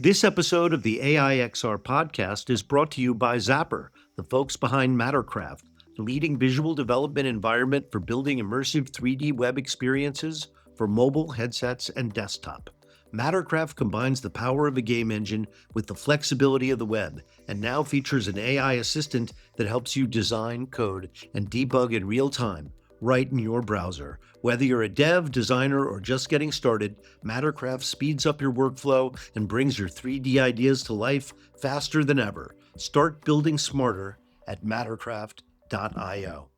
This episode of the AIXR podcast is brought to you by Zapper, the folks behind Mattercraft, the leading visual development environment for building immersive 3D web experiences for mobile, headsets, and desktop. Mattercraft combines the power of a game engine with the flexibility of the web, and now features an AI assistant that helps you design, code, and debug in real time, right in your browser. Whether you're a dev, designer, or just getting started, Mattercraft speeds up your workflow and brings your 3D ideas to life faster than ever. Start building smarter at mattercraft.io.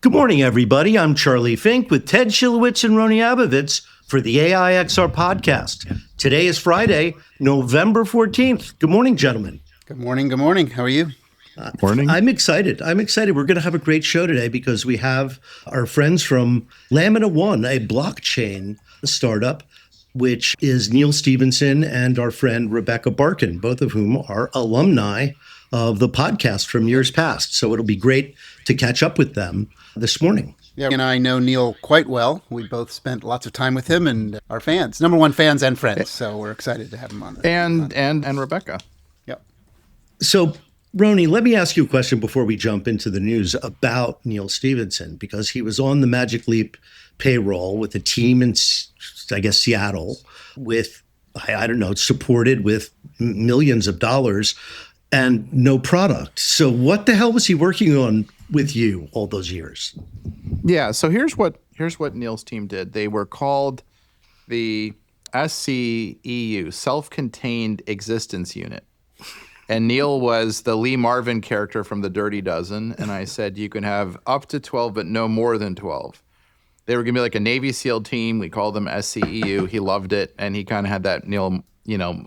Good morning, everybody. I'm Charlie Fink with Ted Shilowitz and Rony Abovitz for the AIXR podcast. Today is Friday, November 14th. Good morning, gentlemen. Good morning. Good morning. How are you? Morning. I'm excited. We're going to have a great show today because we have our friends from Lamina One, a blockchain startup, which is Neal Stephenson and our friend Rebecca Barkin, both of whom are alumni of the podcast from years past. So it'll be great to catch up with them this morning. Yeah, and I know Neal quite well. We both spent lots of time with him and are fans, number one fans and friends. So we're excited to have him on. And Rebecca. Yep. So, Rony, let me ask you a question before we jump into the news about Neal Stephenson, because he was on the Magic Leap payroll with a team in, I guess, Seattle with, I don't know, supported with millions of dollars and no product. So what the hell was he working on with you all those years? Yeah, so here's what Neal's team did. They were called the SCEU, Self-Contained Existence Unit. And Neal was the Lee Marvin character from The Dirty Dozen. And I said, you can have up to 12, but no more than 12. They were going to be like a Navy SEAL team. We called them SCEU. He loved it. And he kind of had that Neal,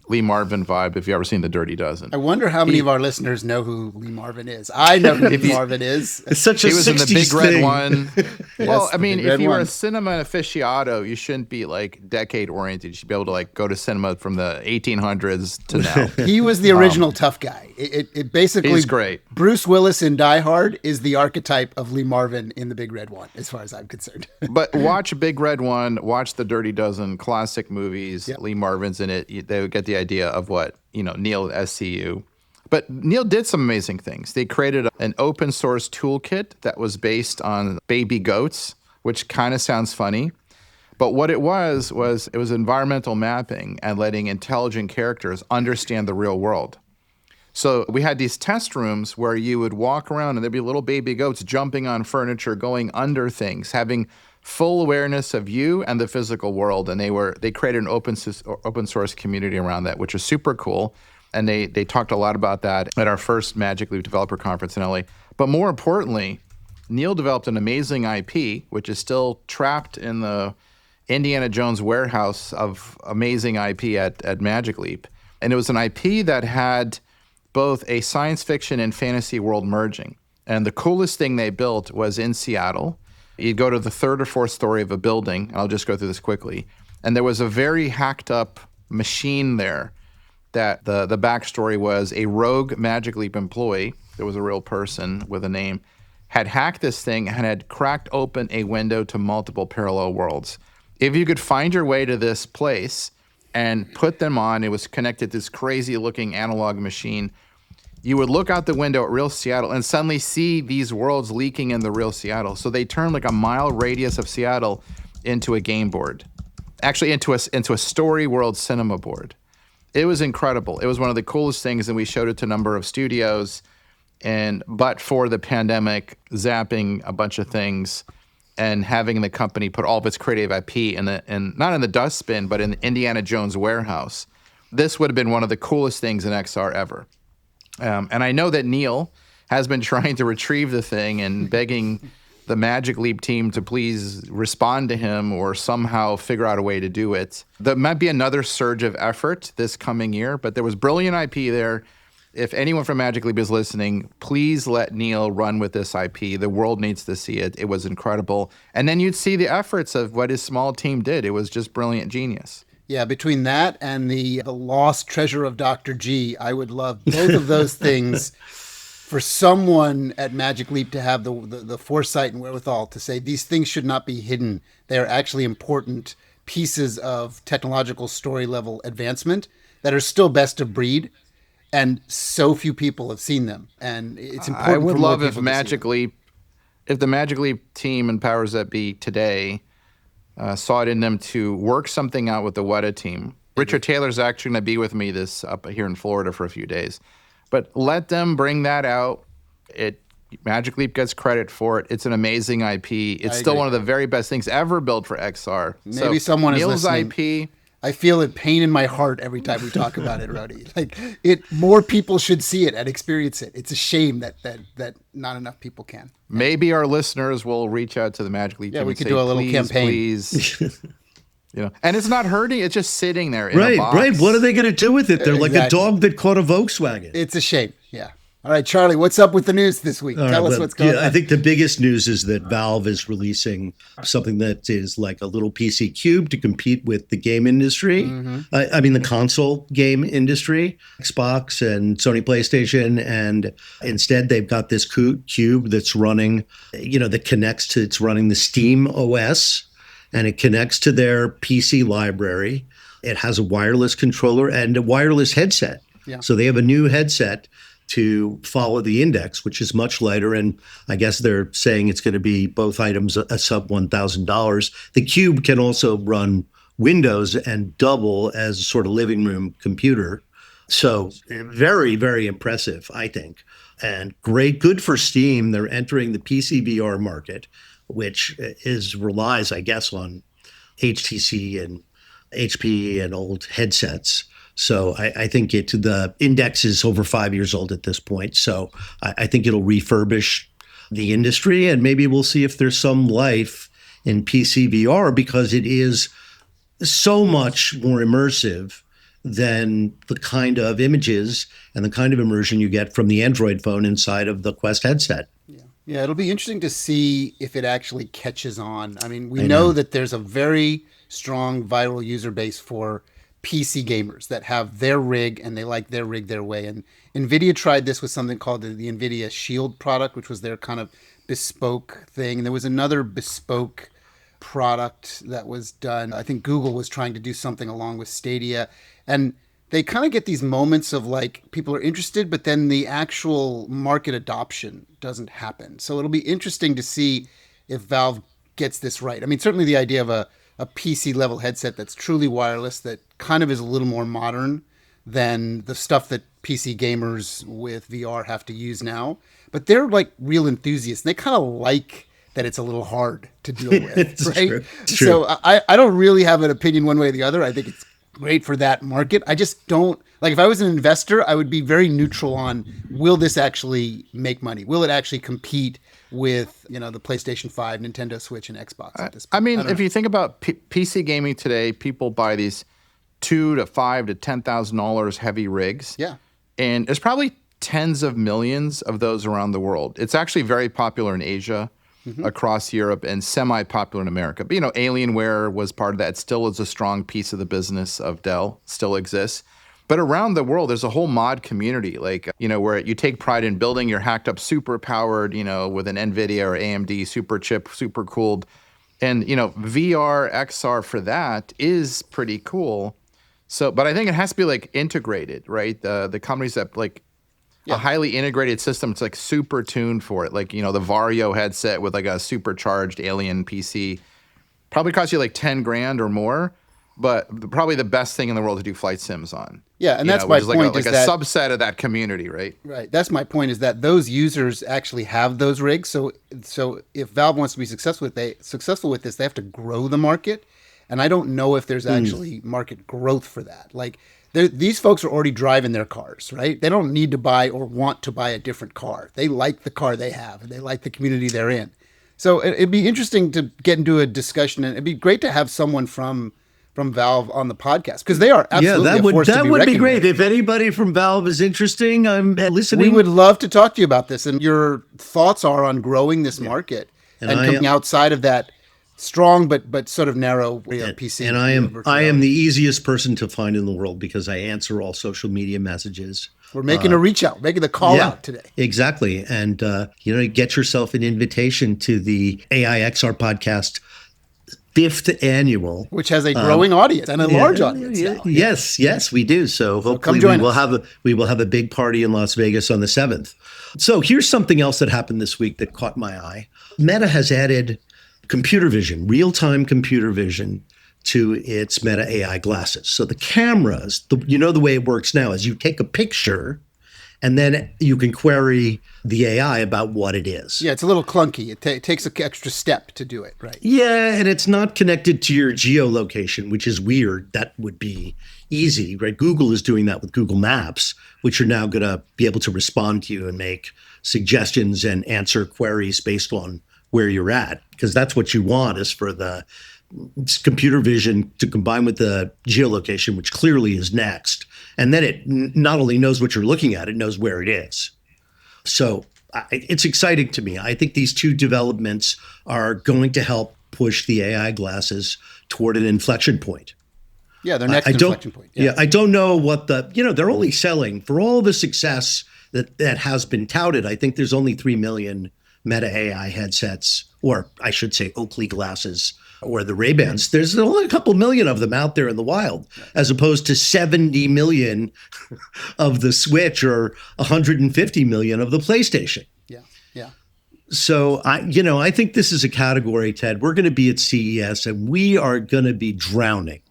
Lee Marvin vibe, if you've ever seen The Dirty Dozen. I wonder how many of our listeners know who Lee Marvin is. I know who Lee Marvin is. It's such a 60s He was in the Big Red One. Well, Yes, I mean, the Big if you Red were a One. cinema aficionado, you shouldn't be like decade oriented. You should be able to like go to cinema from the 1800s to now. He was the original tough guy. It basically, He's great. Bruce Willis in Die Hard is the archetype of Lee Marvin in the Big Red One, as far as I'm concerned. But watch Big Red One, watch The Dirty Dozen, classic movies. Lee Marvin's in it. They would get the idea of what, Neal at SCU. But Neal did some amazing things. They created an open source toolkit that was based on baby goats, which kind of sounds funny. But what it was it was environmental mapping and letting intelligent characters understand the real world. So we had these test rooms where you would walk around and there'd be little baby goats jumping on furniture, going under things, having full awareness of you and the physical world. And they created an open source community around that, which was super cool. And they talked a lot about that at our first Magic Leap developer conference in LA. But more importantly, Neal developed an amazing IP, which is still trapped in the Indiana Jones warehouse of amazing IP at Magic Leap. And it was an IP that had both a science fiction and fantasy world merging. And the coolest thing they built was in Seattle. You'd go to the third or fourth story of a building, and I'll just go through this quickly. And there was a very hacked up machine there that the backstory was a rogue Magic Leap employee, there was a real person with a name, had hacked this thing and had cracked open a window to multiple parallel worlds. If you could find your way to this place and put them on, it was connected to this crazy looking analog machine, you would look out the window at real Seattle and suddenly see these worlds leaking in the real Seattle. So they turned like a mile radius of Seattle into a game board, actually into a story world cinema board. It was incredible. It was one of the coolest things, and we showed it to a number of studios. But for the pandemic, zapping a bunch of things and having the company put all of its creative IP not in the dustbin, but in the Indiana Jones warehouse, this would have been one of the coolest things in XR ever. And I know that Neal has been trying to retrieve the thing and begging the Magic Leap team to please respond to him or somehow figure out a way to do it. There might be another surge of effort this coming year, but there was brilliant IP there. If anyone from Magic Leap is listening, please let Neal run with this IP. The world needs to see it. It was incredible. And then you'd see the efforts of what his small team did. It was just brilliant genius. Yeah, between that and the lost treasure of Dr. G, I would love both of those things for someone at Magic Leap to have the foresight and wherewithal to say these things should not be hidden. They are actually important pieces of technological story level advancement that are still best of breed, and so few people have seen them. And it's important. I would for more love if people to see them. If the Magic Leap team and powers that be today saw it in them to work something out with the Weta team. Richard Taylor's actually going to be with me up here in Florida for a few days, but let them bring that out. Magic Leap gets credit for it. It's an amazing IP. It's still one of the very best things ever built for XR. Maybe someone is Neal's listening. IP. I feel a pain in my heart every time we talk about it, Rony. More people should see it and experience it. It's a shame that not enough people can. Maybe our listeners will reach out to the Magic Leap team we and could say, do a little please, campaign. Please. And it's not hurting. It's just sitting there in a box. Right. What are they going to do with it? They're like a dog that caught a Volkswagen. It's a shame. Yeah. All right, Charlie, what's up with the news this week? Tell us what's going on. I think the biggest news is that Valve is releasing something that is like a little PC cube to compete with the game industry. I mean, the console game industry, Xbox and Sony PlayStation. And instead, they've got this cube that's running, that connects to, it's running the Steam OS, and it connects to their PC library. It has a wireless controller and a wireless headset. Yeah. So they have a new headset to follow the index, which is much lighter. And I guess they're saying it's going to be both items a sub $1,000. The Cube can also run Windows and double as a sort of living room computer. So very, very impressive, I think. And good for Steam. They're entering the PCVR market, which relies, I guess, on HTC and HP and old headsets. So I think the index is over 5 years old at this point. So I think it'll refurbish the industry, and maybe we'll see if there's some life in PCVR, because it is so much more immersive than the kind of images and the kind of immersion you get from the Android phone inside of the Quest headset. Yeah, it'll be interesting to see if it actually catches on. I mean, we know that there's a very strong viral user base for PC gamers that have their rig and they like their rig their way. And NVIDIA tried this with something called the NVIDIA Shield product, which was their kind of bespoke thing. And there was another bespoke product that was done. I think Google was trying to do something along with Stadia. And they kind of get these moments of like people are interested, but then the actual market adoption doesn't happen. So it'll be interesting to see if Valve gets this right. I mean, certainly the idea of a PC level headset that's truly wireless, that kind of is a little more modern than the stuff that PC gamers with VR have to use now. But they're like real enthusiasts. They kind of like that it's a little hard to deal with, right? True. So I don't really have an opinion one way or the other. I think it's great for that market. I just don't, like, if I was an investor, I would be very neutral on, will this actually make money? Will it actually compete with, the PlayStation 5, Nintendo Switch, and Xbox at this point? I mean, if you think about PC gaming today, people buy these $2,000 to $5,000 to $10,000 heavy rigs. Yeah. And there's probably tens of millions of those around the world. It's actually very popular in Asia, across Europe, and semi-popular in America. But, Alienware was part of that. It still is a strong piece of the business of Dell, still exists. But around the world, there's a whole mod community, where you take pride in building your hacked up, super powered, with an NVIDIA or AMD super chip, super cooled. And, VR, XR for that is pretty cool. So, but I think it has to be like integrated, right? The companies that a highly integrated system, it's like super tuned for it. Like, the Vario headset with like a supercharged alien PC probably costs you like 10 grand or more, but probably the best thing in the world to do flight sims on. Yeah, and that's my point. Like a subset of that community, right? Right. That's my point, is that those users actually have those rigs. So if Valve wants to be successful with this, they have to grow the market. And I don't know if there's actually market growth for that. Like, these folks are already driving their cars, right? They don't need to buy or want to buy a different car. They like the car they have, and they like the community they're in. So it'd be interesting to get into a discussion, and it'd be great to have someone from Valve on the podcast, because they are absolutely a force to be that would be reckoned great. with. If anybody from Valve is interesting, I'm listening. We would love to talk to you about this, and your thoughts are on growing this market and coming outside of that strong but sort of narrow PC. And I am the easiest person to find in the world, because I answer all social media messages. We're making a reach out, making the call out today. Exactly. And, get yourself an invitation to the AIXR podcast 5th annual. Which has a growing audience and a large audience now. Yes, we do. So hopefully we will have a big party in Las Vegas on the 7th. So here's something else that happened this week that caught my eye. Meta has added computer vision, real-time computer vision to its mega-AI glasses. So the cameras, the way it works now is you take a picture and then you can query the AI about what it is. Yeah, it's a little clunky. It takes an extra step to do it, right? Yeah, and it's not connected to your geolocation, which is weird. That would be easy, right? Google is doing that with Google Maps, which are now going to be able to respond to you and make suggestions and answer queries based on where you're at, because that's what you want, is for the computer vision to combine with the geolocation, which clearly is next. And then it not only knows what you're looking at, it knows where it is. So it's exciting to me. I think these two developments are going to help push the AI glasses toward an inflection point. Yeah, their next inflection point. Yeah, I don't know what they're only selling for all the success that has been touted. I think there's only 3 million mega-AI headsets, or I should say Oakley glasses, or the Ray-Bans. There's only a couple million of them out there in the wild, as opposed to 70 million of the Switch or 150 million of the PlayStation. Yeah. So I think this is a category, Ted. We're going to be at CES and we are going to be drowning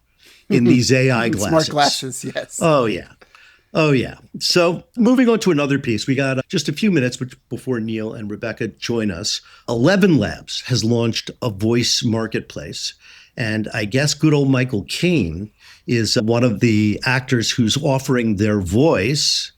in these AI glasses. Smart glasses, yes. Oh, yeah. So moving on to another piece, we got just a few minutes before Neal and Rebecca join us. 11 Labs has launched a voice marketplace. And I guess good old Michael Caine is one of the actors who's offering their voice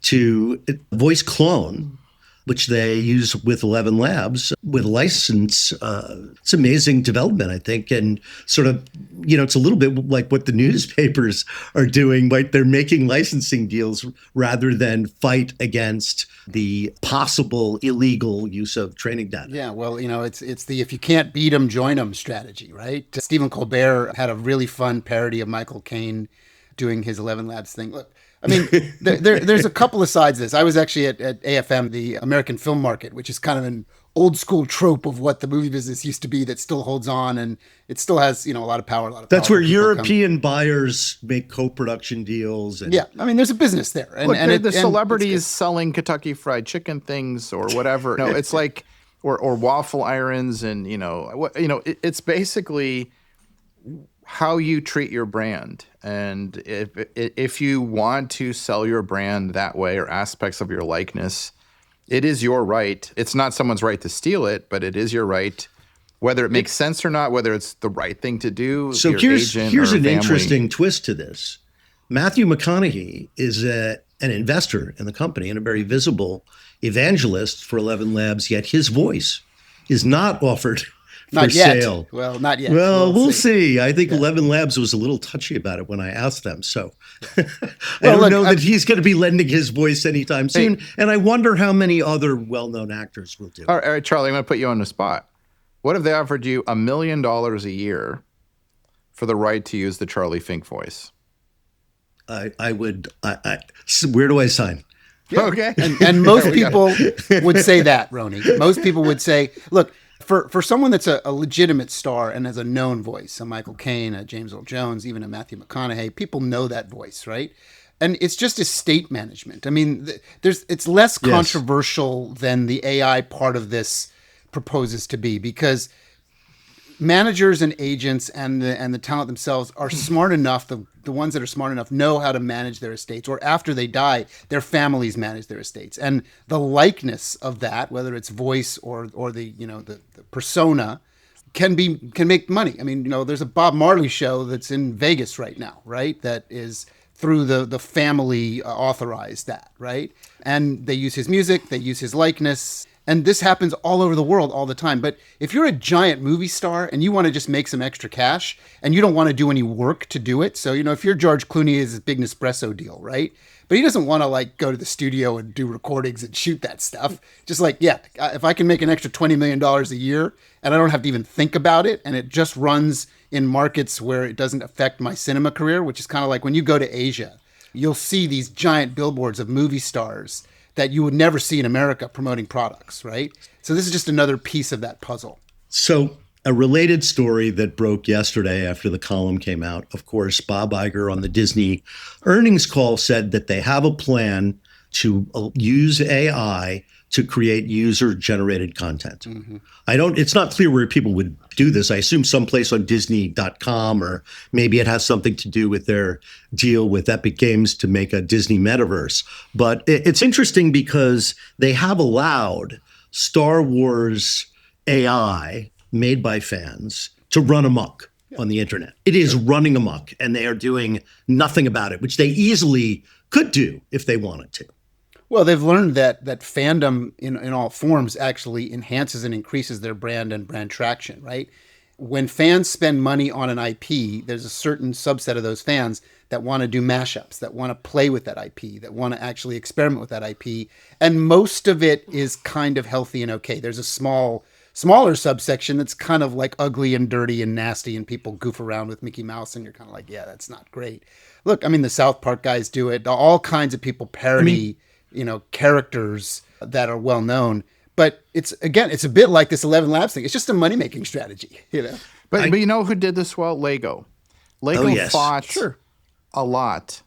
to voice clone, which they use with 11 Labs with license. It's amazing development, I think. And sort of, it's a little bit like what the newspapers are doing, right? They're making licensing deals rather than fight against the possible illegal use of training data. Yeah, well, it's the if you can't beat them, join them strategy, right? Stephen Colbert had a really fun parody of Michael Caine doing his 11 Labs thing. Look, I mean, there's a couple of sides to this. I was actually at AFM, the American Film Market, which is kind of an old school trope of what the movie business used to be that still holds on, and it still has, a lot of power. That's where European buyers make co-production deals. And I mean, there's a business there. And the celebrities selling Kentucky Fried Chicken things or whatever. No, it's like, or waffle irons, and it's basically how you treat your brand. And if you want to sell your brand that way, or aspects of your likeness, it is your right. It's not someone's right to steal it, but it is your right, whether it makes sense or not, whether it's the right thing to do. So here's an interesting twist to this. Matthew McConaughey is an investor in the company and a very visible evangelist for 11 Labs, yet his voice is not offered for sale. Well, not yet. Well, we'll see. I think 11 Labs was a little touchy about it when I asked them. So I don't know that he's going to be lending his voice anytime soon. And I wonder how many other well-known actors will do it. All right, Charlie, I'm going to put you on the spot. What if they offered you $1 million a year for the right to use the Charlie Fink voice? I would. Where do I sign? Yeah. Okay. And most people would say that, Rony. Most people would say, look, for someone that's a legitimate star and has a known voice, a Michael Caine, a James Earl Jones, even a Matthew McConaughey, people know that voice, right? And it's just estate management. I mean, it's less controversial than the AI part of this proposes to be, because managers and agents and the talent themselves are smart enough. The ones that are smart enough know how to manage their estates, or after they die, their families manage their estates. And the likeness of that, whether it's voice or the persona, can make money. I mean, there's a Bob Marley show that's in Vegas right now, right? That is through the family authorized that, right? And they use his music, they use his likeness. And this happens all over the world all the time. But if you're a giant movie star and you want to just make some extra cash and you don't want to do any work to do it. So, if you're George Clooney, is a big Nespresso deal, right? But he doesn't want to go to the studio and do recordings and shoot that stuff. Just if I can make an extra $20 million a year and I don't have to even think about it, and it just runs in markets where it doesn't affect my cinema career, which is kind of like when you go to Asia, you'll see these giant billboards of movie stars that you would never see in America promoting products, right? So this is just another piece of that puzzle. So A related story that broke yesterday after the column came out, of course, Bob Iger on the Disney earnings call said that they have a plan to use AI to create user-generated content. It's not clear where people would do this. I assume someplace on Disney.com, or maybe it has something to do with their deal with Epic Games to make a Disney Metaverse. But it's interesting because they have allowed Star Wars AI made by fans to run amok on the internet. It is running amok, and they are doing nothing about it, which they easily could do if they wanted to. Well, they've learned that fandom in all forms actually enhances and increases their brand and brand traction, right? When fans spend money on an IP, there's a certain subset of those fans that want to do mashups, that want to play with that IP, that want to actually experiment with that IP. And most of it is kind of healthy and okay. There's a smaller subsection that's kind of like ugly and dirty and nasty, and people goof around with Mickey Mouse, and you're kind of like, yeah, that's not great. Look, I mean, the South Park guys do it. All kinds of people parody characters that are well known. But it's a bit like this 11 Labs thing. It's just a money-making strategy, But you know who did this well? Lego. Lego fought a lot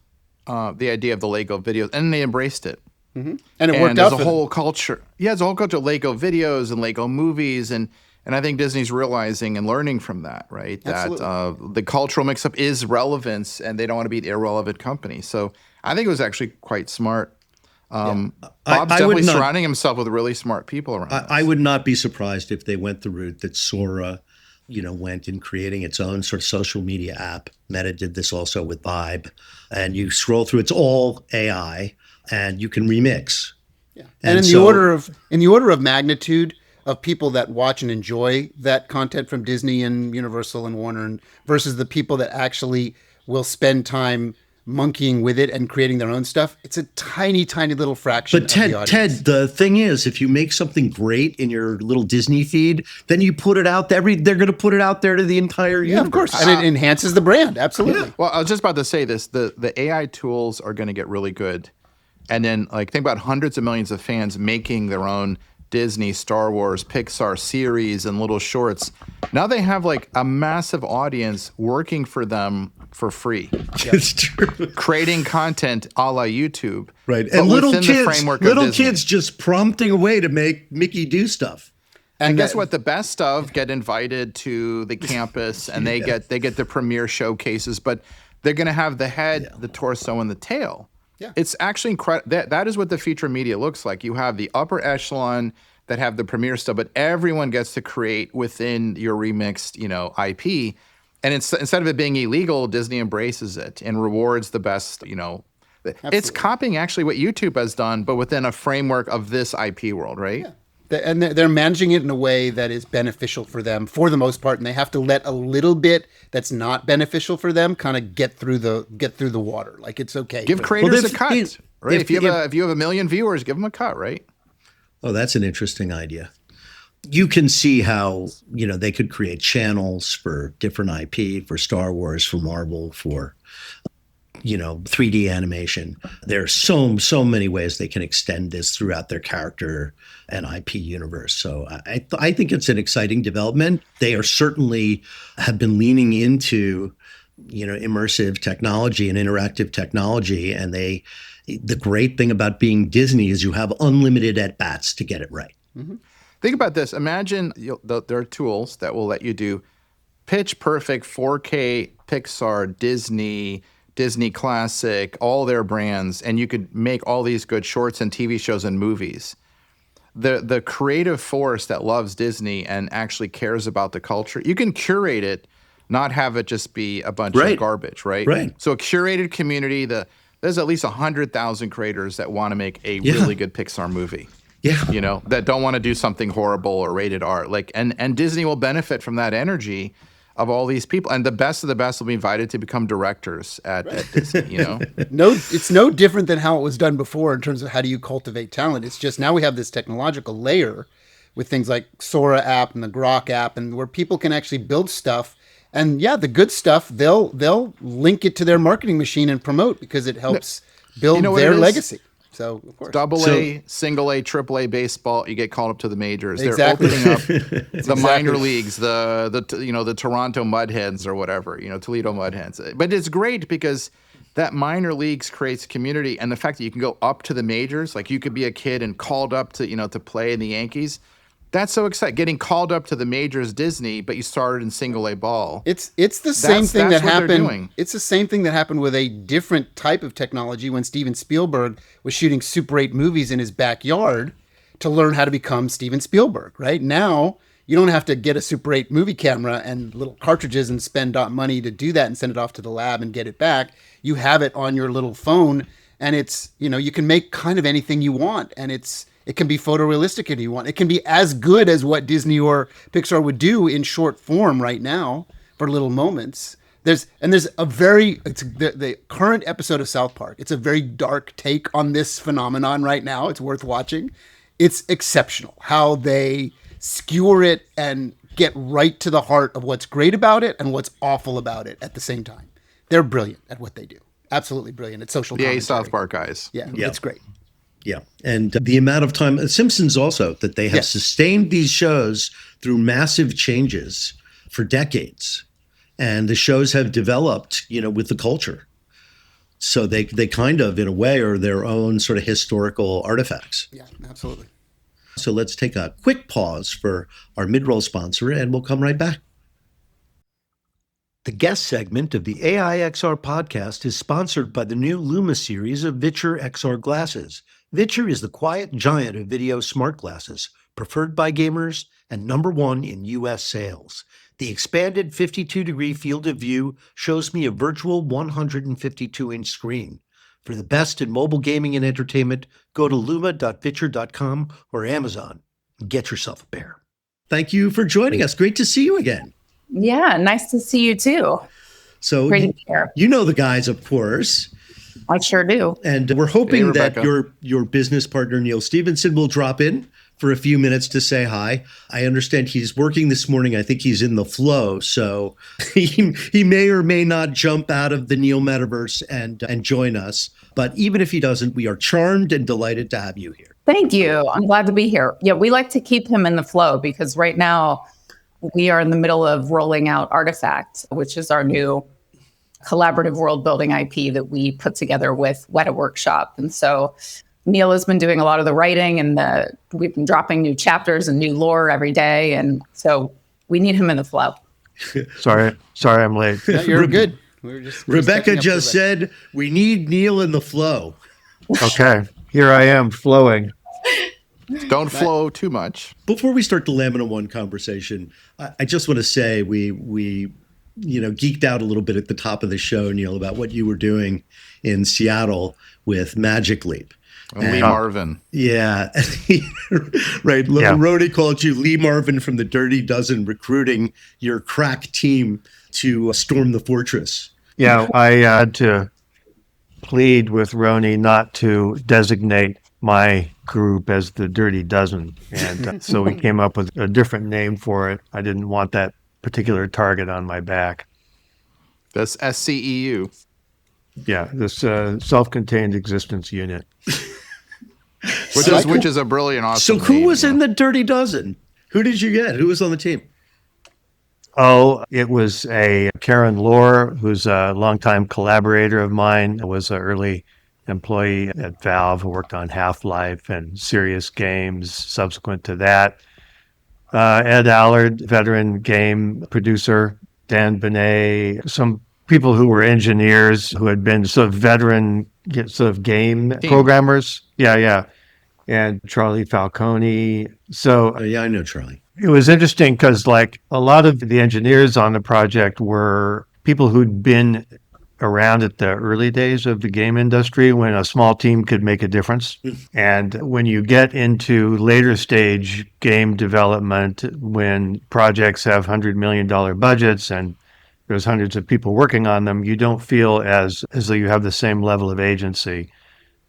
the idea of the Lego videos, and they embraced it. Mm-hmm. And it worked out for them. Whole culture. Yeah, there's a whole culture of Lego videos and Lego movies, and I think Disney's realizing and learning from that, right? Absolutely. That the cultural mix-up is relevance, and they don't want to be an irrelevant company. So I think it was actually quite smart. Bob's definitely surrounding himself with really smart people around. I would not be surprised if they went the route that Sora, went in creating its own sort of social media app. Meta did this also with Vibe, and you scroll through, it's all AI, and you can remix. Yeah, and in the order of magnitude of people that watch and enjoy that content from Disney and Universal and Warner, versus the people that actually will spend time monkeying with it and creating their own stuff, it's a tiny, tiny little fraction of the audience. Ted, the thing is, if you make something great in your little Disney feed, then you put it out there. They're going to put it out there to the entire universe. Yeah, of course. And it enhances the brand. Absolutely. Yeah. Well, I was just about to say this. The AI tools are going to get really good. And then think about hundreds of millions of fans making their own Disney, Star Wars, Pixar series and little shorts. Now they have a massive audience working for them for free. It's true. Creating content a la YouTube. Right. And little kids just prompting a way to make Mickey do stuff. And guess what? The best of get invited to the campus, and they get the premiere showcases, but they're going to have the head, the torso, and the tail. Yeah. It's actually incredible. That is what the future media looks like. You have the upper echelon that have the premiere stuff, but everyone gets to create within your remixed, IP. And instead of it being illegal, Disney embraces it and rewards the best, It's copying actually what YouTube has done, but within a framework of this IP world, right? Yeah. And they're managing it in a way that is beneficial for them for the most part, and they have to let a little bit that's not beneficial for them kind of get through the water. Like, it's okay. Give creators a cut, right? If you have a million viewers, give them a cut, right? Oh, that's an interesting idea. You can see how, they could create channels for different IP, for Star Wars, for Marvel, for 3D animation. There's so many ways they can extend this throughout their character and IP universe. So I think it's an exciting development. They are certainly have been leaning into, immersive technology and interactive technology. And the great thing about being Disney is you have unlimited at-bats to get it right. Mm-hmm. Think about this. Imagine there are tools that will let you do pitch perfect 4K Pixar, Disney Classic, all their brands, and you could make all these good shorts and TV shows and movies. The creative force that loves Disney and actually cares about the culture, you can curate it, not have it just be a bunch of garbage, right? Right. So a curated community, there's at least 100,000 creators that want to make a really good Pixar movie. Yeah. That don't want to do something horrible or rated R. And Disney will benefit from that energy of all these people, and the best of the best will be invited to become directors at Disney. No, it's no different than how it was done before in terms of how do you cultivate talent. It's just now we have this technological layer with things like Sora app and the Grok app, and where people can actually build stuff. And the good stuff they'll link it to their marketing machine and promote because it helps build their legacy. So, of course. Double A, single A, triple A baseball, you get called up to the majors. Exactly. They're opening up the minor leagues, the Toronto Mudhens or whatever, Toledo Mudhens. But it's great because that minor leagues creates community, and the fact that you can go up to the majors, like you could be a kid and called up to play in the Yankees. That's so exciting. Getting called up to the majors, Disney, but you started in single A ball. It's the same thing that happened. It's the same thing that happened with a different type of technology when Steven Spielberg was shooting Super 8 movies in his backyard to learn how to become Steven Spielberg. Right now, you don't have to get a Super 8 movie camera and little cartridges and spend money to do that and send it off to the lab and get it back. You have it on your little phone, and it's you can make kind of anything you want, and it can be photorealistic if you want. It can be as good as what Disney or Pixar would do in short form right now for little moments. There's the current episode of South Park. It's a very dark take on this phenomenon right now. It's worth watching. It's exceptional how they skewer it and get right to the heart of what's great about it and what's awful about it at the same time. They're brilliant at what they do. Absolutely brilliant at social commentary. South Park guys. Yeah, it's great. Yeah. And the amount of time, Simpsons also, that they have sustained these shows through massive changes for decades. And the shows have developed, with the culture. So they kind of, in a way, are their own sort of historical artifacts. Yeah, absolutely. So let's take a quick pause for our mid-roll sponsor, and we'll come right back. The guest segment of the AI XR podcast is sponsored by the new Luma series of Viture XR glasses. Viture is the quiet giant of video smart glasses, preferred by gamers and #1 in U.S. sales. The expanded 52-degree field of view shows me a virtual 152-inch screen. For the best in mobile gaming and entertainment, go to luma.viture.com or Amazon and get yourself a pair. Thank you for joining us. Great to see you again. Yeah, nice to see you too. So great to be here. You know the guys, of course. I sure do. And we're hoping that your business partner, Neal Stephenson, will drop in for a few minutes to say hi. I understand he's working this morning. I think he's in the flow. So he may or may not jump out of the Neal Metaverse and join us. But even if he doesn't, we are charmed and delighted to have you here. Thank you. I'm glad to be here. Yeah, we like to keep him in the flow because right now we are in the middle of rolling out Artifact, which is our new collaborative world building IP that we put together with Weta Workshop. And so Neal has been doing a lot of the writing and we've been dropping new chapters and new lore every day. And so we need him in the flow. Sorry, I'm late. No, you're good. Rebecca just said we need Neal in the flow. Okay, here I am flowing. Don't flow too much. Before we start the Lamina One conversation, I just want to say we geeked out a little bit at the top of the show, Neal, about what you were doing in Seattle with Magic Leap. Lee Marvin. Yeah. Right. Yeah. Rony called you Lee Marvin from the Dirty Dozen, recruiting your crack team to storm the fortress. Yeah, I had to plead with Rony not to designate my group as the Dirty Dozen. And so we came up with a different name for it. I didn't want that particular target on my back. That's SCEU. Yeah, this self-contained existence unit. Which is a brilliant, awesome So who name, was in the Dirty Dozen? Who did you get? Who was on the team? Oh, it was a Karen Lohr, who's a longtime collaborator of mine, was an early employee at Valve who worked on Half-Life and serious games subsequent to that. Ed Allard, veteran game producer, Dan Benet, some people who were engineers who had been sort of veteran sort of game programmers. Yeah. And Charlie Falcone. So Yeah, I know Charlie. it was interesting because like a lot of the engineers on the project were people who'd been around at the early days of the game industry when a small team could make a difference. And when you get into later stage game development, when projects have $100 million budgets and there's hundreds of people working on them, you don't feel as though you have the same level of agency.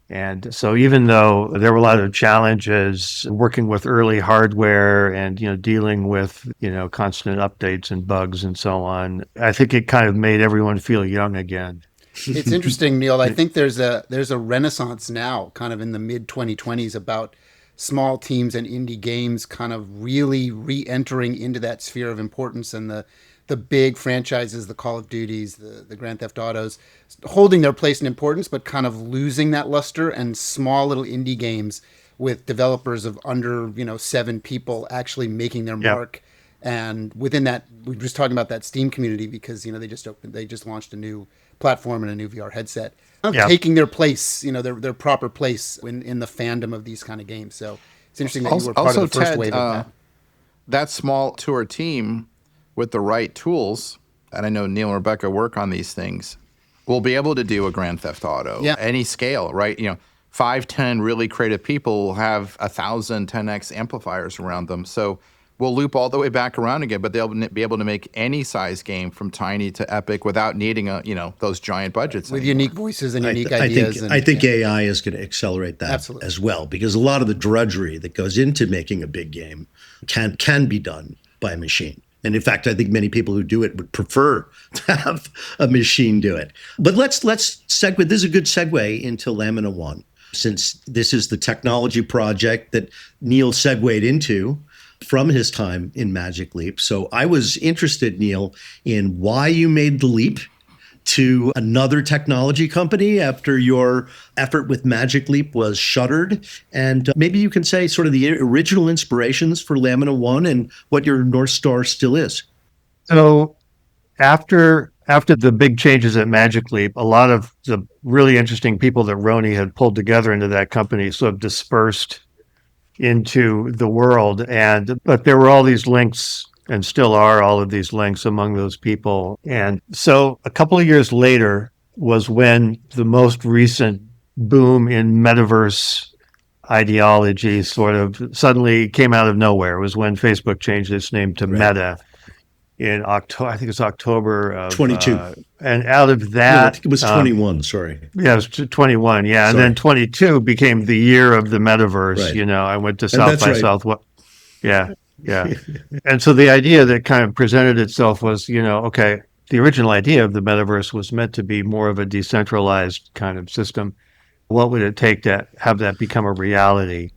And so even though there were a lot of challenges working with early hardware and, dealing with, constant updates and bugs and so on, I think it kind of made everyone feel young again. It's interesting, Neal. I think there's a renaissance now, kind of in the mid 2020s, about small teams and indie games kind of really re-entering into that sphere of importance, and the big franchises, the Call of Duties, the Grand Theft Autos, holding their place in importance, but kind of losing that luster, and small little indie games with developers of under 7 people actually making their mark. And within that, we were just talking about that Steam community, because they just launched a new platform and a new VR headset, taking their place, their proper place in the fandom of these kind of games. So it's interesting that you were part of the first wave of that. That small tour team with the right tools, and I know Neal and Rebecca work on these things, will be able to do a Grand Theft Auto, any scale, right? 5, 10 really creative people will have 1,000 10x amplifiers around them. So we'll loop all the way back around again, but they'll be able to make any size game from tiny to epic without needing those giant budgets with anymore. Unique voices and unique ideas. I think AI is going to accelerate that Absolutely. as well, because a lot of the drudgery that goes into making a big game can be done by a machine. And in fact, I think many people who do it would prefer to have a machine do it. But let's segue. This is a good segue into Lamina One, since this is the technology project that Neal segued into from his time in Magic Leap. So I was interested, Neal, in why you made the leap to another technology company after your effort with Magic Leap was shuttered. And maybe you can say sort of the original inspirations for Lamina One and what your North Star still is. So after the big changes at Magic Leap, a lot of the really interesting people that Rony had pulled together into that company sort of dispersed into the world. But there were all these links, and still are all of these links among those people. And so a couple of years later was when the most recent boom in Metaverse ideology sort of suddenly came out of nowhere. It was when Facebook changed its name to Meta in October. I think it's October of 22. And out of that, no, I think it was 21. Sorry. Yeah, it was 21. Yeah, and then 22 became the year of the Metaverse. Right. I went to South by Southwest. Yeah. And so the idea that kind of presented itself was, okay, the original idea of the Metaverse was meant to be more of a decentralized kind of system. What would it take to have that become a reality?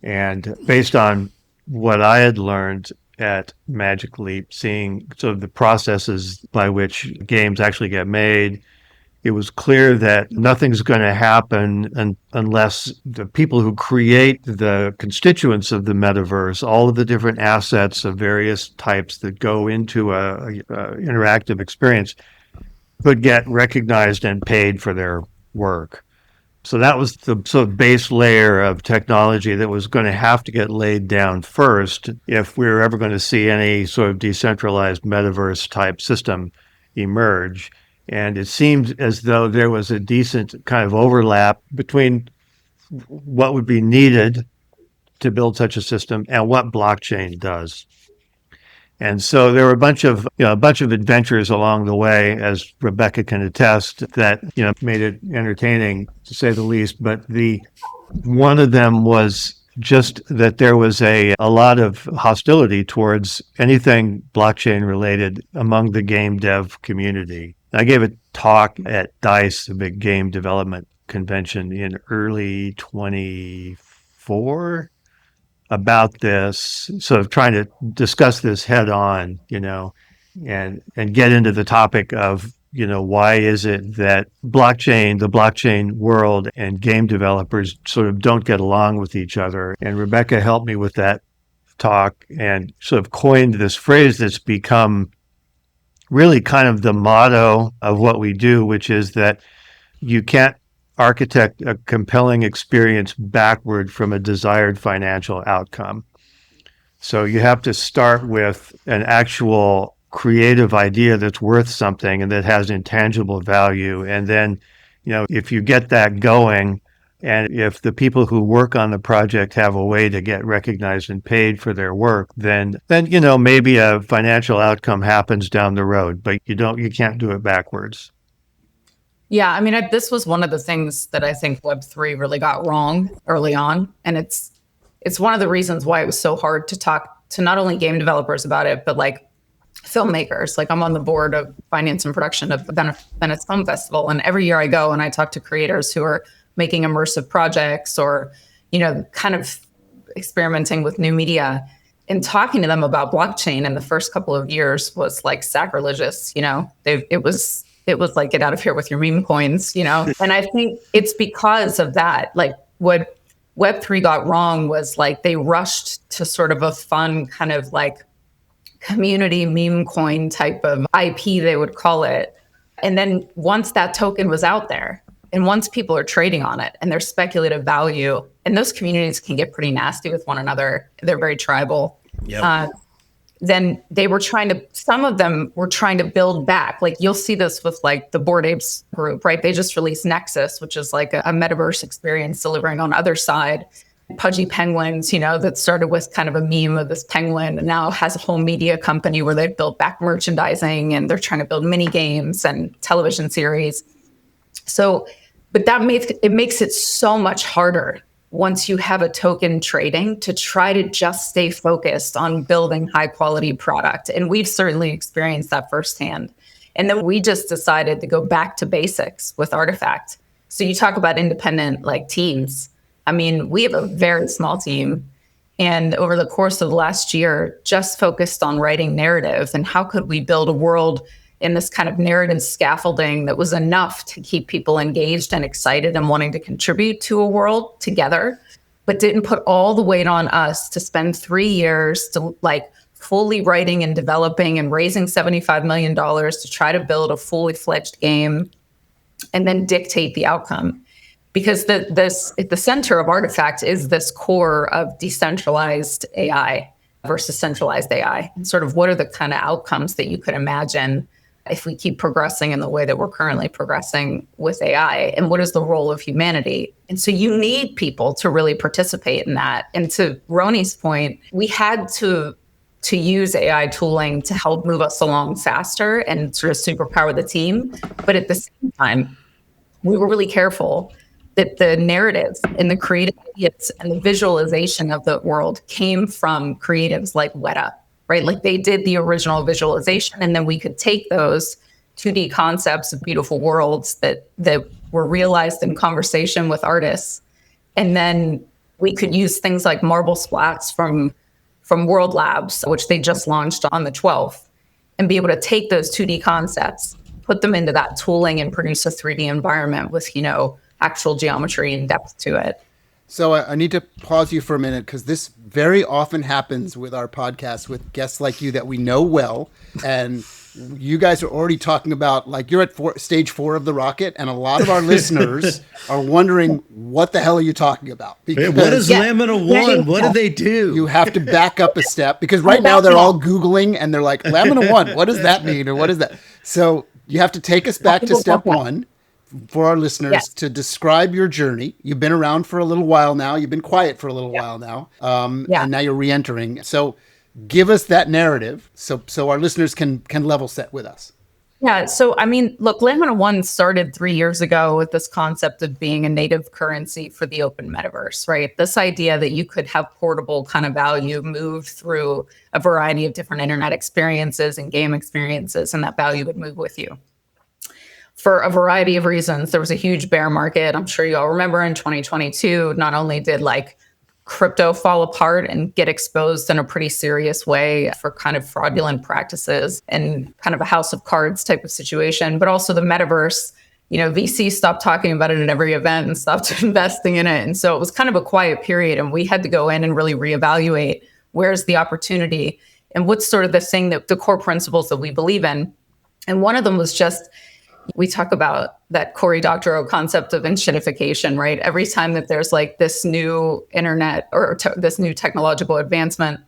And based on what I had learned at Magic Leap, seeing sort of the processes by which games actually get made, it was clear that nothing's going to happen unless the people who create the constituents of the metaverse, all of the different assets of various types that go into a interactive experience, could get recognized and paid for their work. So that was the sort of base layer of technology that was going to have to get laid down first if we were ever going to see any sort of decentralized metaverse type system emerge. And it seemed as though there was a decent kind of overlap between what would be needed to build such a system and what blockchain does. And so there were a bunch of adventures along the way, as Rebecca can attest, that made it entertaining to say the least. But one of them was just that there was a lot of hostility towards anything blockchain related among the game dev community. I gave a talk at DICE, the big game development convention, in early 24 about this, sort of trying to discuss this head on, and get into the topic of, why is it that the blockchain world and game developers sort of don't get along with each other. And Rebecca helped me with that talk and sort of coined this phrase that's become really kind of the motto of what we do, which is that you can't architect a compelling experience backward from a desired financial outcome. So you have to start with an actual creative idea that's worth something and that has intangible value. And then, if you get that going, and if the people who work on the project have a way to get recognized and paid for their work, then maybe a financial outcome happens down the road, but you can't do it backwards. Yeah, I mean, this was one of the things that I think Web3 really got wrong early on. And it's one of the reasons why it was so hard to talk to not only game developers about it, but like filmmakers. Like I'm on the board of finance and production of Venice Film Festival. And every year I go and I talk to creators who are making immersive projects or, kind of experimenting with new media, and talking to them about blockchain in the first couple of years was like sacrilegious. It was like, get out of here with your meme coins, And I think it's because of that. Like what Web3 got wrong was like they rushed to sort of a fun kind of like community meme coin type of IP, they would call it. And then once that token was out there, and once people are trading on it and there's speculative value, and those communities can get pretty nasty with one another, they're very tribal. Yep. Then some of them were trying to build back. Like you'll see this with like the Bored Apes group, right? They just released Nexus, which is like a metaverse experience delivering on other side. Pudgy penguins, that started with kind of a meme of this penguin and now has a whole media company where they've built back merchandising and they're trying to build mini games and television series. So, but that makes it so much harder once you have a token trading to try to just stay focused on building high quality product. And we've certainly experienced that firsthand. And then we just decided to go back to basics with Artifact. So you talk about independent like teams. I mean, we have a very small team, and over the course of the last year, just focused on writing narrative and how could we build a world in this kind of narrative scaffolding that was enough to keep people engaged and excited and wanting to contribute to a world together, but didn't put all the weight on us to spend 3 years to like fully writing and developing and raising $75 million to try to build a fully fledged game and then dictate the outcome. Because at the center of Artifact is this core of decentralized AI versus centralized AI. And sort of what are the kind of outcomes that you could imagine if we keep progressing in the way that we're currently progressing with AI? And what is the role of humanity? And so you need people to really participate in that. And to Rony's point, we had to use AI tooling to help move us along faster and sort of superpower the team. But at the same time, we were really careful that the narratives and the creative ideas and the visualization of the world came from creatives like Weta, right? Like they did the original visualization, and then we could take those 2D concepts of beautiful worlds that were realized in conversation with artists, and then we could use things like marble splats from World Labs, which they just launched on the 12th, and be able to take those 2D concepts, put them into that tooling, and produce a 3D environment with, actual geometry and depth to it. So I need to pause you for a minute because this very often happens with our podcast with guests like you that we know well. And you guys are already talking about, like, you're at stage 4 of the rocket. And a lot of our listeners are wondering, what the hell are you talking about? Because what is Lamina 1? What do they do? You have to back up a step because right now they're all Googling and they're like, Lamina 1, what does that mean? Or what is that? So you have to take us back to step 1. For our listeners to describe your journey. You've been around for a little while now. You've been quiet for a little while now. And now you're re-entering. So give us that narrative so our listeners can level set with us. Yeah. So, I mean, look, Lamina 1 started 3 years ago with this concept of being a native currency for the open metaverse, right? This idea that you could have portable kind of value moved through a variety of different internet experiences and game experiences, and that value would move with you. For a variety of reasons, there was a huge bear market. I'm sure you all remember in 2022, not only did like crypto fall apart and get exposed in a pretty serious way for kind of fraudulent practices and kind of a house of cards type of situation, but also the metaverse, VC stopped talking about it at every event and stopped investing in it. And so it was kind of a quiet period, and we had to go in and really reevaluate where's the opportunity and what's sort of the thing that the core principles that we believe in. And one of them was just, we talk about that Cory Doctorow concept of inshinification, right? Every time that there's like this new internet or this new technological advancement,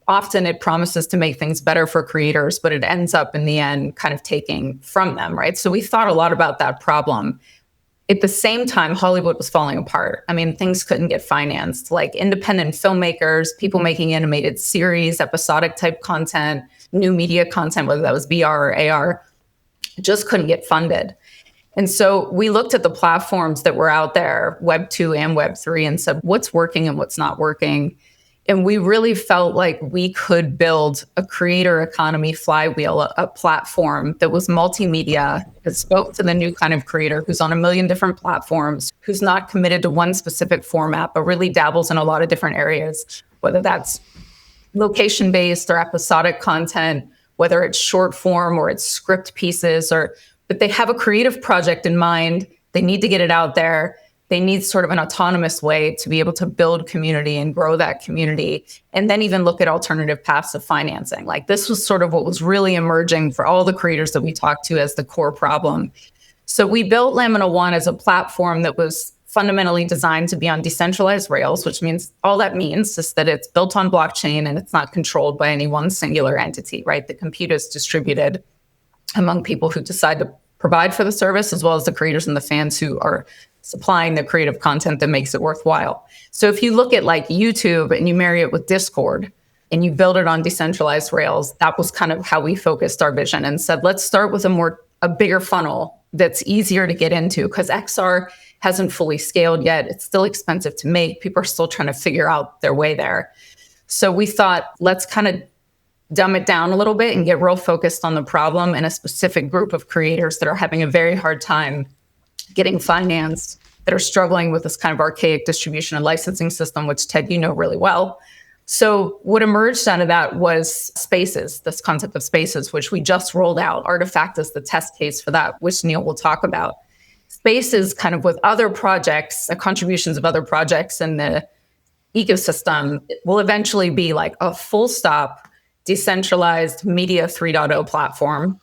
often it promises to make things better for creators, but it ends up in the end kind of taking from them, right? So we thought a lot about that problem. At the same time, Hollywood was falling apart. I mean, things couldn't get financed. Like independent filmmakers, people making animated series, episodic type content, new media content, whether that was VR or AR, just couldn't get funded. And so we looked at the platforms that were out there, Web 2 and Web 3, and said, what's working and what's not working? And we really felt like we could build a creator economy flywheel, a platform that was multimedia, that spoke to the new kind of creator who's on a million different platforms, who's not committed to one specific format, but really dabbles in a lot of different areas, whether that's location-based or episodic content, whether it's short form or it's script pieces, but they have a creative project in mind. They need to get it out there. They need sort of an autonomous way to be able to build community and grow that community, and then even look at alternative paths of financing. Like, this was sort of what was really emerging for all the creators that we talked to as the core problem. So we built Lamina One as a platform that was fundamentally designed to be on decentralized rails, which means all that means is that it's built on blockchain and it's not controlled by any one singular entity, right? The compute is distributed among people who decide to provide for the service, as well as the creators and the fans who are supplying the creative content that makes it worthwhile. So if you look at like YouTube and you marry it with Discord and you build it on decentralized rails, that was kind of how we focused our vision and said, let's start with a bigger funnel that's easier to get into, because XR hasn't fully scaled yet. It's still expensive to make. People are still trying to figure out their way there. So we thought, let's kind of dumb it down a little bit and get real focused on the problem and a specific group of creators that are having a very hard time getting financed, that are struggling with this kind of archaic distribution and licensing system, which Ted, you know really well. So what emerged out of that was Spaces, this concept of Spaces, which we just rolled out. Artifact is the test case for that, which Neal will talk about. Spaces kind of with other projects, the contributions of other projects in the ecosystem, will eventually be like a full stop decentralized media 3.0 platform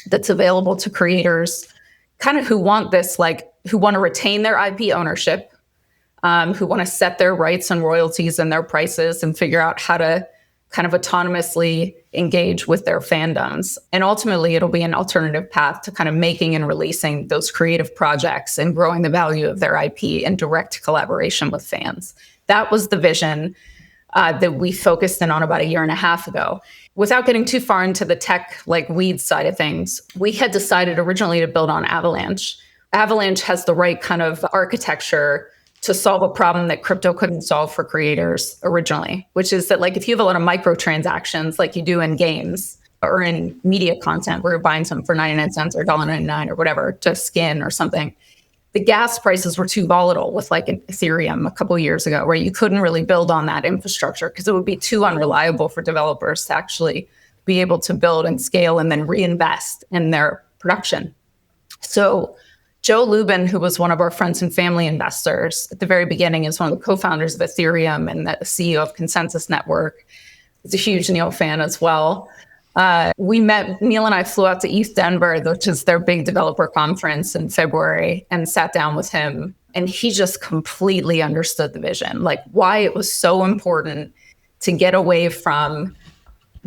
that's available to creators kind of who want this, like who want to retain their IP ownership, who want to set their rights and royalties and their prices and figure out how to kind of autonomously engage with their fandoms. And ultimately, it'll be an alternative path to kind of making and releasing those creative projects and growing the value of their IP in direct collaboration with fans. That was the vision that we focused in on about a year and a half ago. Without getting too far into the tech, like weed side of things, we had decided originally to build on Avalanche. Avalanche has the right kind of architecture to solve a problem that crypto couldn't solve for creators originally, which is that like if you have a lot of microtransactions like you do in games or in media content where you're buying something for 99 cents or $1.99 or whatever to skin or something, the gas prices were too volatile with like Ethereum a couple of years ago, where you couldn't really build on that infrastructure because it would be too unreliable for developers to actually be able to build and scale and then reinvest in their production. So Joe Lubin, who was one of our friends and family investors at the very beginning, is one of the co-founders of Ethereum and the CEO of Consensus Network. He's a huge Neal fan as well. We met, Neal and I flew out to East Denver, which is their big developer conference in February, and sat down with him. And he just completely understood the vision, like why it was so important to get away from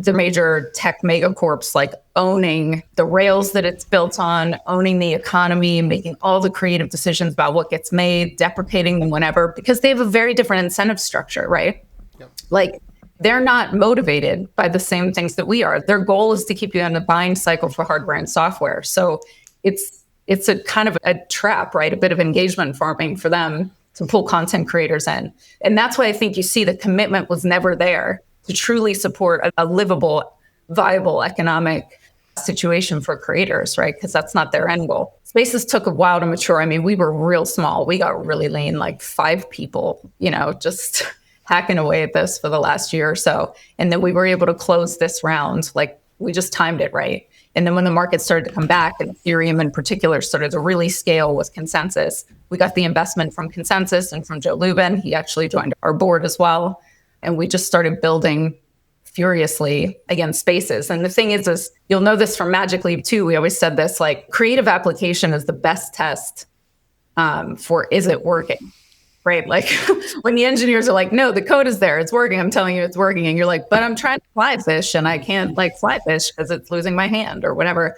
the major tech megacorps, like owning the rails that it's built on, owning the economy, making all the creative decisions about what gets made, deprecating them whenever, because they have a very different incentive structure, right? Yep. Like, they're not motivated by the same things that we are. Their goal is to keep you in a buying cycle for hardware and software. So it's a kind of a trap, right? A bit of engagement farming for them to pull content creators in. And that's why I think you see the commitment was never there to truly support a livable, viable economic situation for creators, right? Because that's not their end goal. Spaces took a while to mature. I mean, we were real small. We got really lean, like 5 people, just hacking away at this for the last year or so. And then we were able to close this round. Like, we just timed it right. And then when the market started to come back, and Ethereum in particular started to really scale with Consensus, we got the investment from Consensus and from Joe Lubin. He actually joined our board as well. And we just started building furiously against Spaces. And the thing is you'll know this from Magic Leap too. We always said this, like, creative application is the best test for is it working? Right? Like when the engineers are like, no, the code is there, it's working. I'm telling you it's working. And you're like, but I'm trying to fly fish and I can't like fly fish because it's losing my hand or whatever.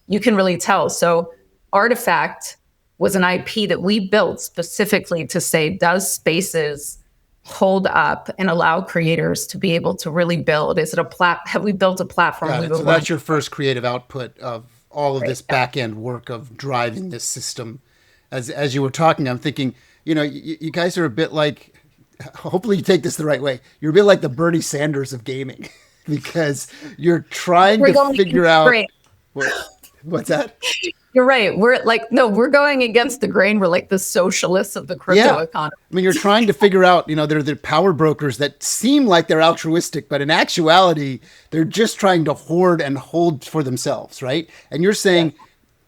You can really tell. So Artifact was an IP that we built specifically to say, does Spaces hold up and allow creators to be able to really build? Is it have we built a platform? So that's your first creative output of all of this back end work of driving this system. As you were talking, I'm thinking, you guys are a bit like hopefully you take this the right way. You're a bit like the Bernie Sanders of gaming because you're trying to figure out what's that? You're right. We're going against the grain. We're like the socialists of the crypto economy. I mean, you're trying to figure out, they're the power brokers that seem like they're altruistic, but in actuality, they're just trying to hoard and hold for themselves, right? And you're saying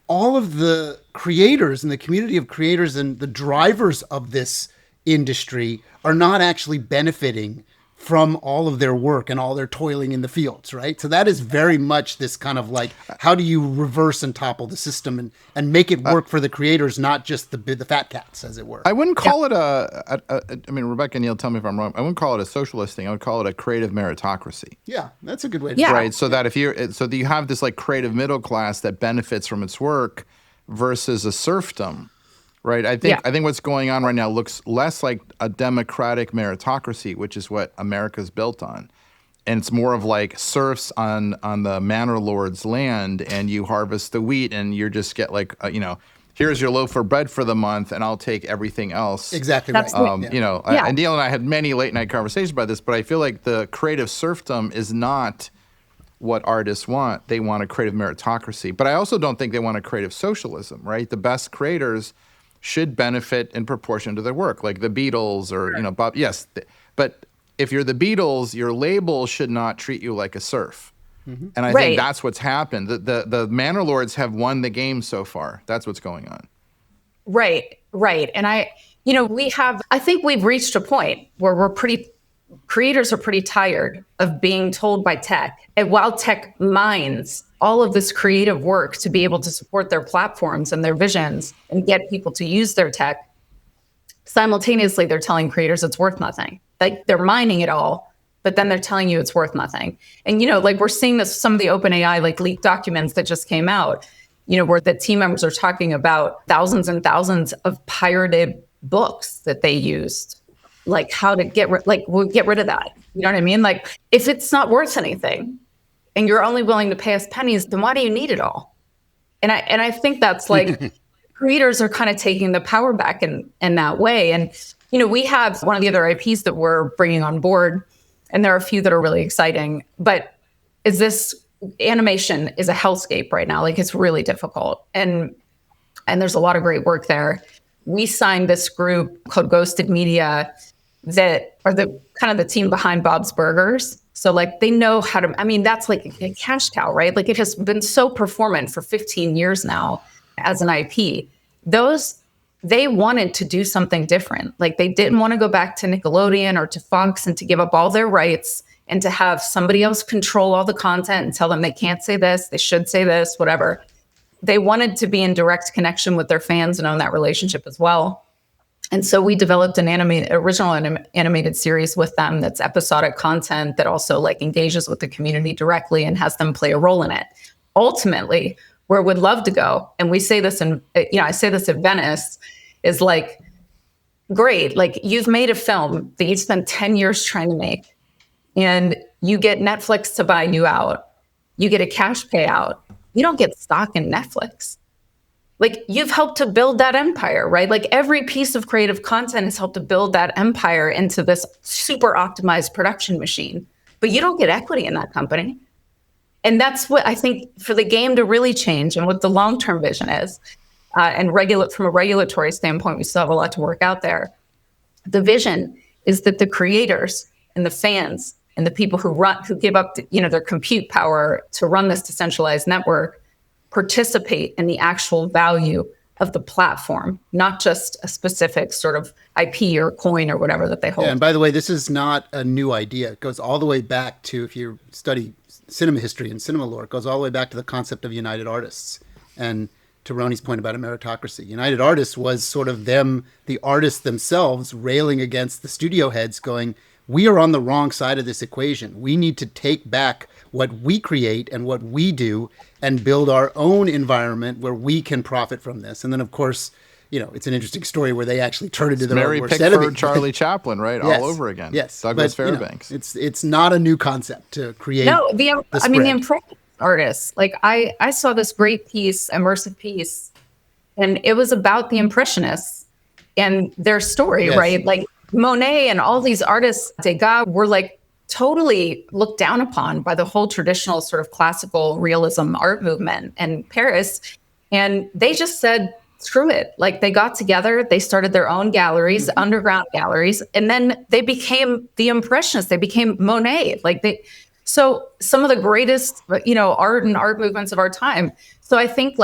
all of the creators and the community of creators and the drivers of this industry are not actually benefiting from all of their work and all their toiling in the fields, right? So that is very much this kind of like, how do you reverse and topple the system and make it work for the creators, not just the fat cats, as it were. I wouldn't call it I mean, Rebecca and Neal, tell me if I'm wrong. I wouldn't call it a socialist thing. I would call it a creative meritocracy. Yeah, that's a good way to say it. Right, so that you have this like creative middle class that benefits from its work versus a serfdom. Right. I think what's going on right now looks less like a democratic meritocracy, which is what America's built on. And it's more of like serfs on the manor lord's land, and you harvest the wheat and you just get like, here's your loaf of bread for the month and I'll take everything else. Exactly right. And Neal and I had many late night conversations about this, but I feel like the creative serfdom is not what artists want. They want a creative meritocracy. But I also don't think they want a creative socialism, right? The best creators should benefit in proportion to their work, like the Beatles or, Bob. Yes, but if you're the Beatles, your label should not treat you like a serf. Mm-hmm. And I think that's what's happened. The manor lords have won the game so far. That's what's going on. Right. And I think we've reached a point where creators are pretty tired of being told by tech, and while tech mines all of this creative work to be able to support their platforms and their visions and get people to use their tech, simultaneously they're telling creators it's worth nothing. Like they're mining it all, but then they're telling you it's worth nothing. And we're seeing this, some of the OpenAI like leaked documents that just came out, where the team members are talking about thousands and thousands of pirated books that they used, like how to get rid of that. You know what I mean? Like if it's not worth anything, and you're only willing to pay us pennies, then why do you need it all? And I think that's like creators are kind of taking the power back in that way. And, we have one of the other IPs that we're bringing on board, and there are a few that are really exciting. But animation is a hellscape right now. Like it's really difficult. And there's a lot of great work there. We signed this group called Ghosted Media that are the kind of the team behind Bob's Burgers. So like they know how to, that's like a cash cow, right? Like it has been so performant for 15 years now as an IP. They wanted to do something different. Like they didn't want to go back to Nickelodeon or to Fox and to give up all their rights and to have somebody else control all the content and tell them they can't say this, they should say this, whatever. They wanted to be in direct connection with their fans and own that relationship as well. And so we developed an original animated series with them that's episodic content that also like engages with the community directly and has them play a role in it. Ultimately, where we'd love to go, and we say this I say this at Venice, is like, great, like you've made a film that you spent 10 years trying to make, and you get Netflix to buy you out. You get a cash payout. You don't get stock in Netflix. Like you've helped to build that empire, right? Like every piece of creative content has helped to build that empire into this super optimized production machine, but you don't get equity in that company. And that's what I think for the game to really change and what the long-term vision is. And from a regulatory standpoint, we still have a lot to work out there. The vision is that the creators and the fans and the people who give up their compute power to run this decentralized network participate in the actual value of the platform, not just a specific sort of IP or coin or whatever that they hold. Yeah, and by the way, this is not a new idea. It goes all the way back to, if you study cinema history and cinema lore, it goes all the way back to the concept of United Artists. And to Rony's point about a meritocracy, United Artists was sort of the artists themselves railing against the studio heads going, we are on the wrong side of this equation. We need to take back what we create and what we do and build our own environment where we can profit from this. And then, of course, it's an interesting story where they actually turn into their Mary own worst Pickford, enemy. Charlie Chaplin, right? Yes. All over again. Yes. Douglas But, Fairbanks. It's not a new concept to create. No, the impression artists. Like I saw this great piece, immersive piece, and it was about the Impressionists and their story, Yes. right? Like Monet and all these artists, Degas, were like totally looked down upon by the whole traditional sort of classical realism art movement in Paris. And they just said, screw it. Like they got together, they started their own galleries, underground galleries, and then they became the Impressionists. They became Monet. So some of the greatest, art and art movements of our time. So I think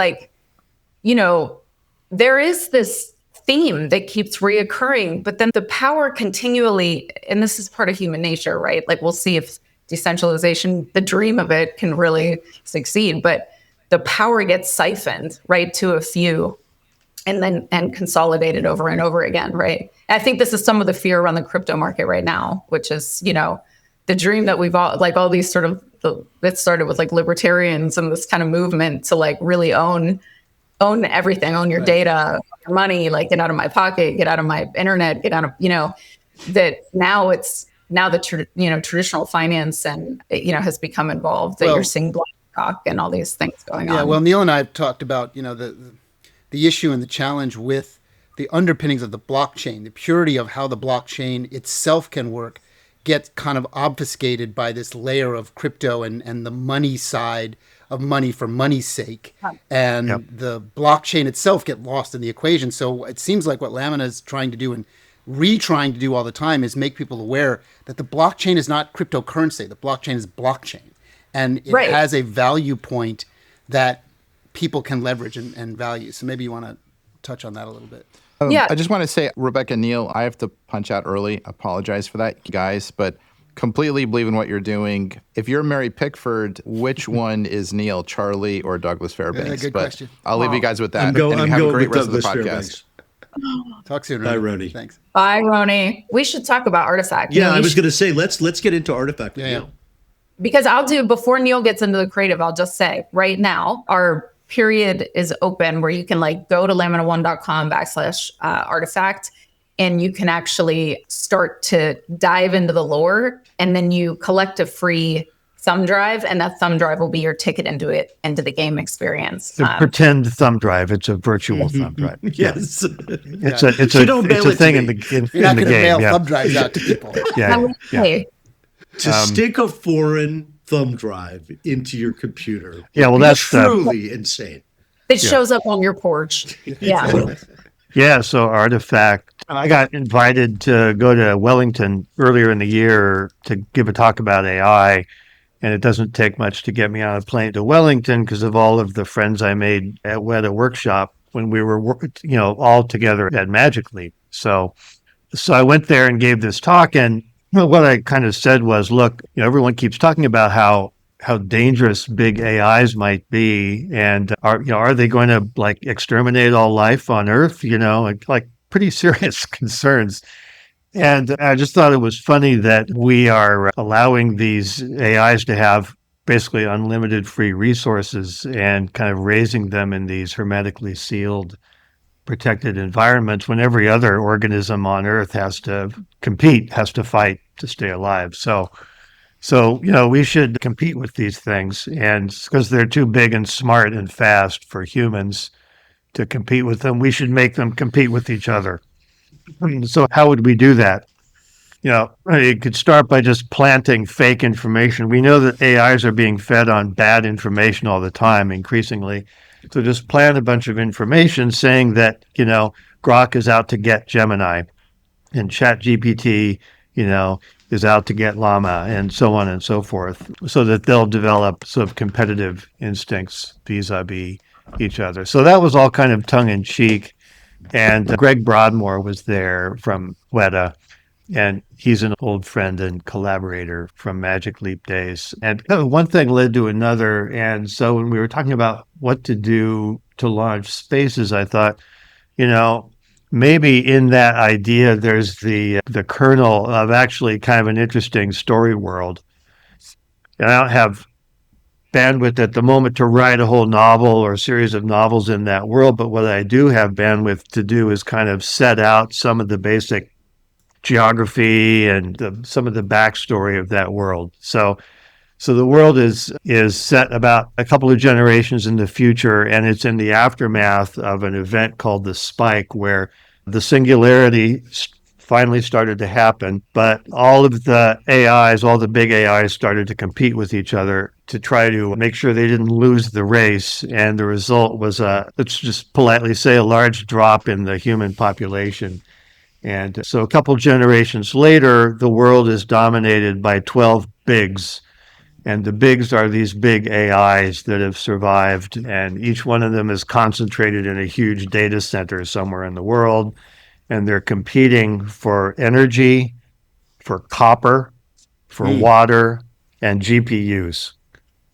there is this theme that keeps reoccurring, but then the power continually, and this is part of human nature, right? Like we'll see if decentralization, the dream of it, can really succeed, but the power gets siphoned, right, to a few and consolidated over and over again, right? I think this is some of the fear around the crypto market right now, which is, the dream that we've all these sort of, it started with like libertarians and this kind of movement to like really own everything, own your data, your money, like get out of my pocket, get out of my internet, get out of, that now the traditional finance and, has become involved, that you're seeing BlackRock and all these things going on. Yeah, well, Neal and I have talked about, the issue and the challenge with the underpinnings of the blockchain, the purity of how the blockchain itself can work, gets kind of obfuscated by this layer of crypto and the money side of money for money's sake. And the blockchain itself get lost in the equation. So it seems like what Lamina is trying to do and retrying to do all the time is make people aware that the blockchain is not cryptocurrency. The blockchain is blockchain. And it has a value point that people can leverage and value. So maybe you want to touch on that a little bit. I just want to say, Rebecca, Neal, I have to punch out early. Apologize for that, guys, but completely believe in what you're doing. If you're Mary Pickford, which one is Neal, Charlie or Douglas Fairbanks? Good question. I'll leave you guys with that. I'm going with Douglas Fairbanks. Talk soon, Rony. Bye, Rony. Thanks. Bye, Rony. We should talk about Artifact. Yeah, I was going to say, let's get into Artifact. Yeah. Because before Neal gets into the creative, I'll just say right now, our period is open where you can go to lamina1.com/artifact and you can actually start to dive into the lore, and then you collect a free thumb drive, and that thumb drive will be your ticket into the game experience. It's a pretend thumb drive. It's a virtual thumb drive. Yes. It's a thing in the game. You're not going to mail thumb drives out to people. To stick a foreign thumb drive into your computer. Yeah, well, that's truly insane. It shows up on your porch. Yeah. Yeah, so Artifact. I got invited to go to Wellington earlier in the year to give a talk about AI, and it doesn't take much to get me on a plane to Wellington because of all of the friends I made at Weta Workshop when we were, all together at Magic Leap. So I went there and gave this talk, and what I kind of said was, look, everyone keeps talking about how dangerous big AIs might be, and are they going to exterminate all life on Earth? Pretty serious concerns. And I just thought it was funny that we are allowing these AIs to have basically unlimited free resources and kind of raising them in these hermetically sealed, protected environments when every other organism on Earth has to compete, has to fight to stay alive. So we should compete with these things, and because they're too big and smart and fast for humans to compete with them, we should make them compete with each other. So how would we do that? You could start by just planting fake information. We know that AIs are being fed on bad information all the time, increasingly. So just plant a bunch of information saying that, Grok is out to get Gemini, and ChatGPT, is out to get Llama, and so on and so forth, so that they'll develop sort of competitive instincts vis-a-vis each other. So that was all kind of tongue-in-cheek. And Greg Broadmoor was there from Weta, and he's an old friend and collaborator from Magic Leap days. And one thing led to another. And so when we were talking about what to do to launch spaces, I thought, maybe in that idea, there's the kernel of actually kind of an interesting story world. And I don't have bandwidth at the moment to write a whole novel or a series of novels in that world, but what I do have bandwidth to do is kind of set out some of the basic geography and some of the backstory of that world. So the world is set about a couple of generations in the future, and it's in the aftermath of an event called the Spike, where the Singularity finally started to happen. But all of the AIs, all the big AIs started to compete with each other to try to make sure they didn't lose the race. And the result was, let's just politely say, a large drop in the human population. And so a couple generations later, the world is dominated by 12 bigs. And the bigs are these big AIs that have survived, and each one of them is concentrated in a huge data center somewhere in the world. And they're competing for energy, for copper, for water, and GPUs.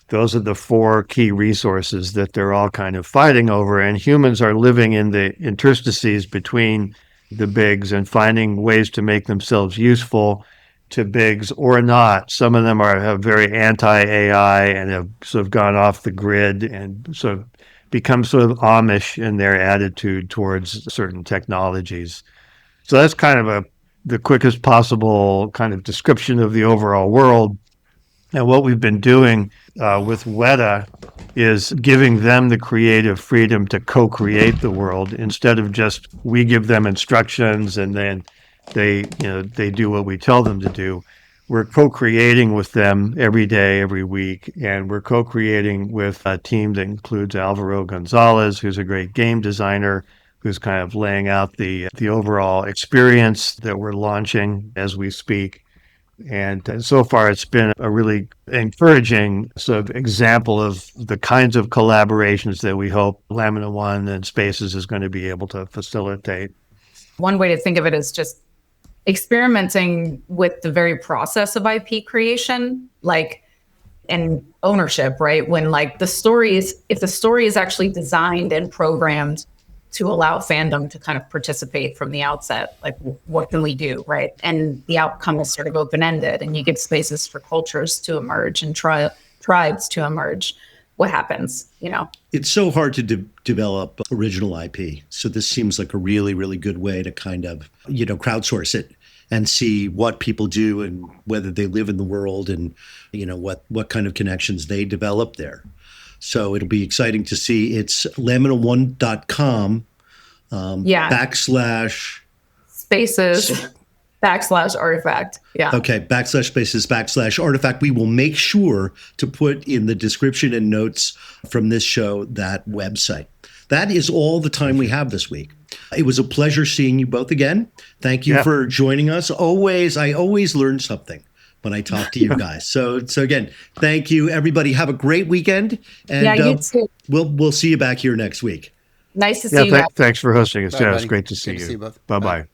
Those are the four key resources that they're all kind of fighting over. And humans are living in the interstices between the bigs and finding ways to make themselves useful to bigs or not. Some of them have very anti-AI and have sort of gone off the grid and sort of become sort of Amish in their attitude towards certain technologies. So that's kind of the quickest possible kind of description of the overall world. And what we've been doing with Weta is giving them the creative freedom to co-create the world instead of just we give them instructions and then they do what we tell them to do. We're co-creating with them every day, every week, and we're co-creating with a team that includes Alvaro Gonzalez, who's a great game designer, who's kind of laying out the overall experience that we're launching as we speak. And so far, it's been a really encouraging sort of example of the kinds of collaborations that we hope Lamina One and Spaces is going to be able to facilitate. One way to think of it is just experimenting with the very process of IP creation, and ownership, right? When if the story is actually designed and programmed to allow fandom to kind of participate from the outset, what can we do, right? And the outcome is sort of open-ended, and you give spaces for cultures to emerge and tribes to emerge. What happens, It's so hard to develop original IP. So this seems like a really, really good way to kind of, crowdsource it and see what people do and whether they live in the world and, what kind of connections they develop there. So it'll be exciting to see. It's lamina1.com /spaces /artifact. Yeah. Okay. /spaces /artifact. We will make sure to put in the description and notes from this show that website. That is all the time we have this week. It was a pleasure seeing you both again. Thank you for joining us. I always learn something when I talk to you guys. So again, thank you, everybody. Have a great weekend. And you too. We'll see you back here next week. Nice to see you. Thanks for hosting us. Bye, It's buddy. great to see Good you. to see you both. Bye-bye.